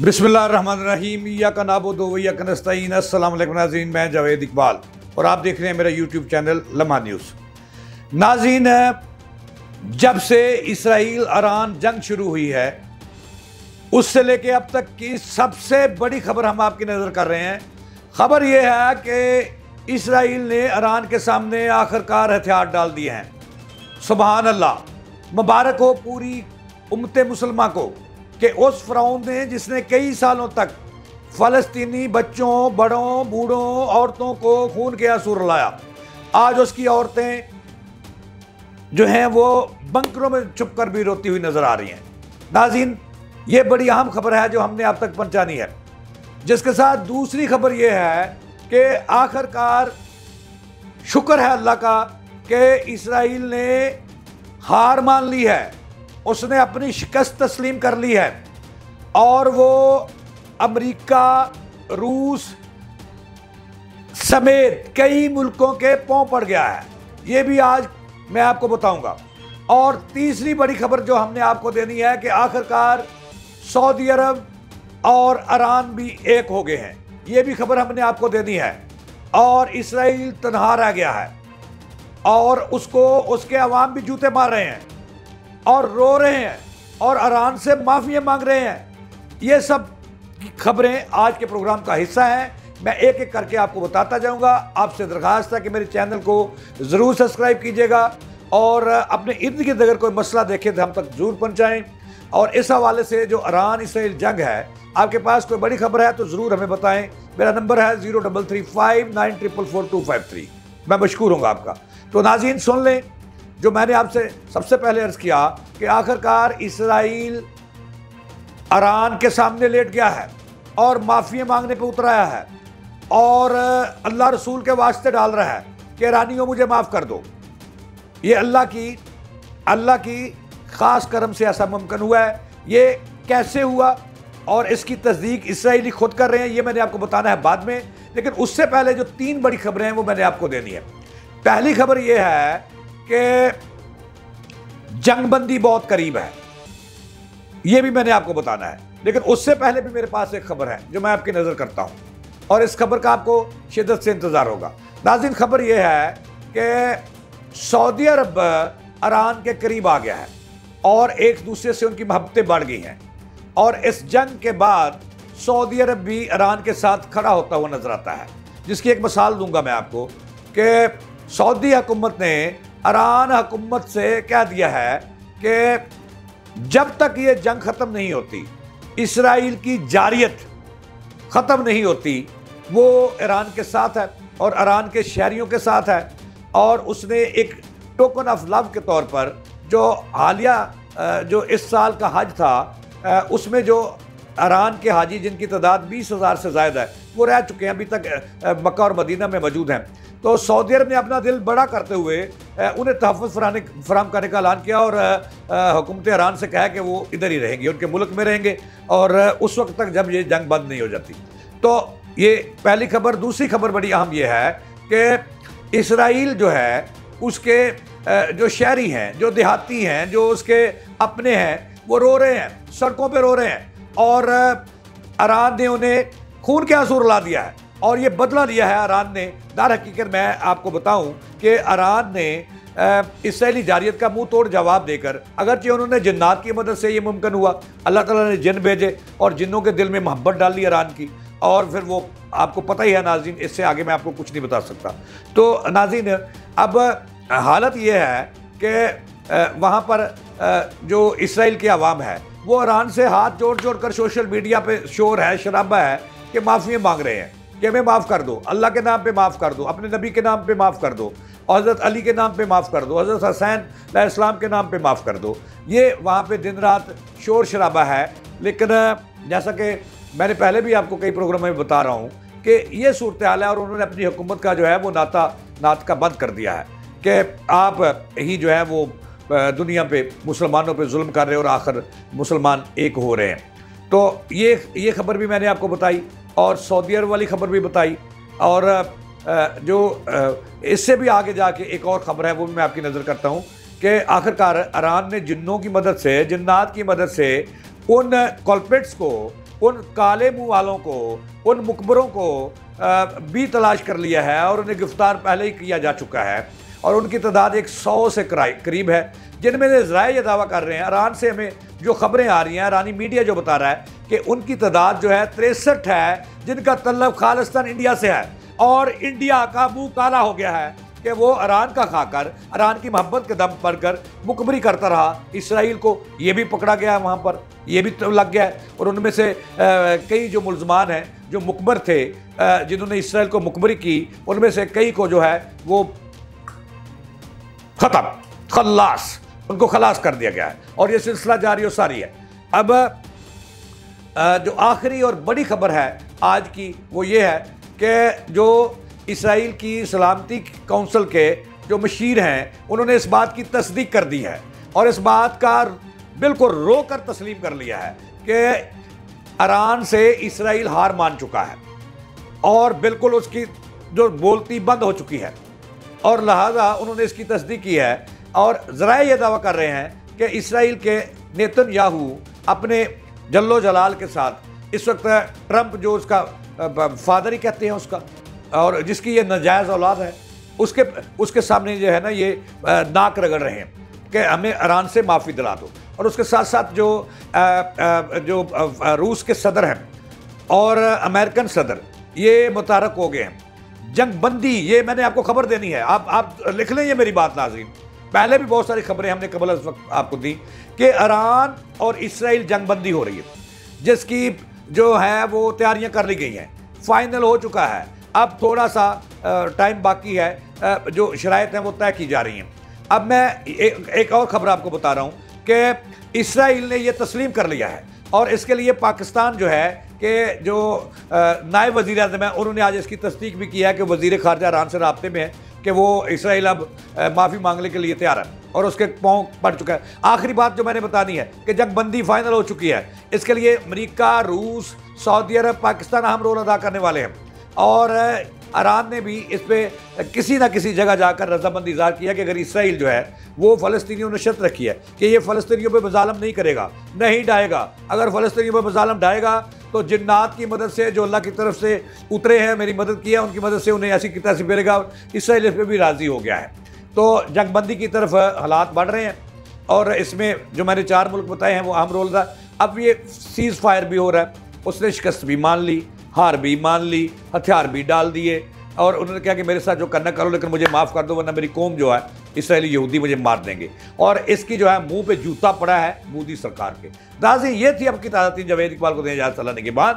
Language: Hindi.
बिस्मिल्लाहिर्रहमानिर्रहीम इय्याका नअबुदु व इय्याका नस्तईन। अस्सलाम वालेकुम नाज़रीन, मैं जावेद इकबाल और आप देख रहे हैं मेरा यूट्यूब चैनल लम्हा न्यूज़। नाज़रीन, जब से इसराइल ईरान जंग शुरू हुई है उससे लेके अब तक की सबसे बड़ी खबर हम आपकी नज़र कर रहे हैं। खबर यह है कि इसराइल ने ईरान के सामने आखिरकार हथियार डाल दिए हैं। सुबहान अल्लाह, मुबारक हो पूरी उम्मत मुसलमान को कि उस फ़िरौन ने जिसने कई सालों तक फ़लस्तीनी बच्चों, बड़ों, बूढ़ों, औरतों को खून के आंसू रुलाया, आज उसकी औरतें जो हैं वो बंकरों में छुप कर भी रोती हुई नज़र आ रही हैं। नाज़रीन, ये बड़ी अहम खबर है जो हमने आप तक पहुंचानी है। जिसके साथ दूसरी खबर ये है कि आखिरकार शुक्र है अल्लाह का कि इसराइल ने हार मान ली है, उसने अपनी शिकस्त तस्लीम कर ली है और वो अमेरिका, रूस समेत कई मुल्कों के पांव पड़ गया है। ये भी आज मैं आपको बताऊंगा। और तीसरी बड़ी खबर जो हमने आपको देनी है कि आखिरकार सऊदी अरब और ईरान भी एक हो गए हैं, ये भी खबर हमने आपको देनी है। और इसराइल तनहा रह गया है और उसको उसके अवाम भी जूते मार रहे हैं और रो रहे हैं और ईरान से माफ़ी मांग रहे हैं। ये सब खबरें आज के प्रोग्राम का हिस्सा हैं। मैं एक एक करके आपको बताता जाऊंगा। आपसे दरख्वास्त है कि मेरे चैनल को ज़रूर सब्सक्राइब कीजिएगा और अपने इर्द गिर्द अगर कोई मसला देखें तो हम तक ज़रूर पहुँचाएँ। और इस हवाले से जो ईरान इसराइल जंग है, आपके पास कोई बड़ी खबर है तो ज़रूर हमें बताएँ। मेरा नंबर है 0335944253। मैं मशकूर हूँगा आपका। तो नाज़रीन सुन लें जो मैंने आपसे सबसे पहले अर्ज़ किया कि आखिरकार इसराइल ईरान के सामने लेट गया है और माफ़ी मांगने पे उतर आया है और अल्लाह रसूल के वास्ते डाल रहा है कि ईरानियों मुझे माफ़ कर दो। ये अल्लाह की ख़ास करम से ऐसा मुमकिन हुआ है। ये कैसे हुआ और इसकी तस्दीक इसराइली खुद कर रहे हैं, ये मैंने आपको बताना है बाद में। लेकिन उससे पहले जो तीन बड़ी खबरें हैं वो मैंने आपको देनी है। पहली खबर यह है कि जंगबंदी बहुत करीब है, यह भी मैंने आपको बताना है। लेकिन उससे पहले भी मेरे पास एक खबर है जो मैं आपकी नज़र करता हूं और इस खबर का आपको शिद्दत से इंतज़ार होगा। नाज़रीन, खबर यह है कि सऊदी अरब ईरान के करीब आ गया है और एक दूसरे से उनकी मोहब्बतें बढ़ गई हैं। और इस जंग के बाद सऊदी अरब भी ईरान के साथ खड़ा होता हुआ नजर आता है, जिसकी एक मिसाल दूंगा मैं आपको कि सऊदी हुकूमत ने ईरान हुकूमत से कह दिया है कि जब तक ये जंग ख़त्म नहीं होती, इसराइल की जारियत ख़त्म नहीं होती, वो ईरान के साथ है और ईरान के शहरियों के साथ है। और उसने एक टोकन ऑफ लव के तौर पर जो हालिया जो इस साल का हज था, उसमें जो ईरान के हाजी जिनकी तादाद 20,000 से ज़्यादा है वो रह चुके हैं, अभी तक मक्का और मदीना में मौजूद हैं। तो सऊदी अरब ने अपना दिल बड़ा करते हुए उन्हें तहफ़्फ़ुज़ फराहम करने का ऐलान किया और हुकूमत ईरान से कहा कि वो इधर ही रहेंगे, उनके मुल्क में रहेंगे और उस वक्त तक जब ये जंग बंद नहीं हो जाती। तो ये पहली खबर। दूसरी खबर बड़ी अहम ये है कि इसराइल जो है उसके जो शहरी हैं, जो देहाती हैं, जो उसके अपने हैं, वो रो रहे हैं, सड़कों पे रो रहे हैं और ईरान ने उन्हें खून के आंसू रुला दिया है और ये बदला लिया है ईरान ने। दर हकीकत मैं आपको बताऊं कि ईरान ने इसराइली जारियत का मुंह तोड़ जवाब देकर, अगरचे उन्होंने जिन्नात की मदद से ये मुमकिन हुआ, अल्लाह ताला ने जिन भेजे और जिन्नों के दिल में मोहब्बत डाल दी ईरान की, और फिर वो आपको पता ही है नाज़रीन, इससे आगे मैं आपको कुछ नहीं बता सकता। तो नाज़रीन, अब हालत ये है कि वहाँ पर जो इसराइल के अवाम है वो ईरान से हाथ जोड़ जोड़ कर सोशल मीडिया पे शोर है, शराबा है कि माफ़ी मांग रहे हैं कि हमें माफ़ कर दो, अल्लाह के नाम पे माफ़ कर दो, अपने नबी के नाम पे माफ़ कर दो, हज़रत अली के नाम पे माफ़ कर दो, हज़रत हुसैन अलैहिस्सलाम के नाम पे माफ़ कर दो। ये वहाँ पे दिन रात शोर शराबा है। लेकिन जैसा कि मैंने पहले भी आपको कई प्रोग्राम में बता रहा हूँ कि ये सूरत हाल है और उन्होंने अपनी हुकूमत का जो है वो नात का बंद कर दिया है कि आप ही जो है वो दुनिया पे मुसलमानों पे जुल्म कर रहे हैं और आखिर मुसलमान एक हो रहे हैं। तो ये खबर भी मैंने आपको बताई और सऊदी अरब वाली खबर भी बताई। और जो इससे भी आगे जाके एक और ख़बर है वो भी मैं आपकी नज़र करता हूँ कि आखिरकार ईरान ने जिन्नों की मदद से, जिन्नात की मदद से उन कॉल्प्रिट्स को उन काले मुंह वालों को, उन मुकबरों को भी तलाश कर लिया है और उन्हें गिरफ्तार पहले ही किया जा चुका है और उनकी तादाद 100 से करीब है, जिनमें से ज़राए ये दावा कर रहे हैं, ईरान से हमें जो खबरें आ रही हैं, ईरानी मीडिया जो बता रहा है कि उनकी तादाद जो है 63 है, जिनका तल्लब खालिस्तान इंडिया से है और इंडिया का मुंह काला हो गया है कि वो ईरान का खाकर, ईरान की मोहब्बत के दम पर कर मुकबरी करता रहा। इसराइल को ये भी पकड़ा गया है, वहाँ पर ये भी तो लग गया है और उनमें से कई जो मुल्ज़मान हैं, जो मुकबर थे, जिन्होंने इसराइल को मुकबरी की, उनमें से कई को जो है वो खलास, उनको खलास कर दिया गया है और ये सिलसिला जारी और सारी है। अब जो आखिरी और बड़ी खबर है आज की वो ये है कि जो इसराइल की सलामती काउंसिल के जो मशीर हैं, उन्होंने इस बात की तस्दीक कर दी है और इस बात का बिल्कुल रो कर तस्लीम कर लिया है कि ईरान से इसराइल हार मान चुका है और बिल्कुल उसकी जो बोलती बंद हो चुकी है और लिहाजा उन्होंने इसकी तस्दीक की है और ज़राए ये दावा कर रहे हैं कि इसराइल के नेतन्याहू अपने जल्लो जलाल के साथ इस वक्त ट्रंप जो उसका फादर ही कहते हैं उसका, और जिसकी ये नाजायज़ औलाद है, उसके सामने जो है ना ये नाक रगड़ रहे हैं कि हमें ईरान से माफ़ी दिला दो। और उसके साथ साथ जो रूस के सदर हैं और अमेरिकन सदर ये मुतारक हो गए हैं। जंग बंदी, ये मैंने आपको खबर देनी है, आप लिख लें ये मेरी बात नाज़रीन। पहले भी बहुत सारी खबरें हमने कबल इस वक्त आपको दी कि ईरान और इसराइल जंग बंदी हो रही है, जिसकी जो है वो तैयारियां कर ली गई हैं, फाइनल हो चुका है। अब थोड़ा सा टाइम बाकी है, जो शराइत हैं वो तय की जा रही हैं। अब मैं एक और ख़बर आपको बता रहा हूँ कि इसराइल ने ये तस्लीम कर लिया है और इसके लिए पाकिस्तान जो है कि जो नायब वज़ीर आज़म है, उन्होंने आज इसकी तस्दीक भी किया है कि वज़ीर ख़ारजा ईरान से राब्ते में है कि वो इसराइल अब माफ़ी मांगने के लिए तैयार है और उसके पाँव पड़ चुका है। आखिरी बात जो मैंने बतानी है कि जंग बंदी फाइनल हो चुकी है। इसके लिए अमेरिका, रूस, सऊदी अरब, पाकिस्तान अहम रोल अदा करने वाले हैं और ईरान ने भी इस पर किसी ना किसी जगह जाकर रजामंदी इज़हार किया कि अगर इसराइल जो है वो फ़लस्तीनियों ने शर्त रखी है कि ये फ़लस्तीनियों पर मज़ालम नहीं करेगा, नहीं डालेगा। अगर फ़लस्तीनियों पर मज़ालम डालेगा तो जिन्नात की मदद से, जो अल्लाह की तरफ से उतरे हैं, मेरी मदद किया, उनकी मदद से उन्हें ऐसी की तैसी फेरेगा। इसराइल इस पर भी राज़ी हो गया है। तो जंगबंदी की तरफ हालात बढ़ रहे हैं और इसमें जो मैंने 4 मुल्क बताए हैं वो अहम रोल था। अब ये सीज़ फायर भी हो रहा है, उसने शिकस्त भी मान ली, हार भी मान ली, हथियार भी डाल दिए और उन्होंने कहा कि मेरे साथ जो करना करो, लेकिन मुझे माफ़ कर दो वरना मेरी कौम जो है इसराइली यहूदी मुझे मार देंगे। और इसकी जो है मुंह पे जूता पड़ा है मोदी सरकार के। नाज़रीन, ये थी आपकी ताज़ा तीन। जावेद इकबाल को दें इजाज़त के बाद।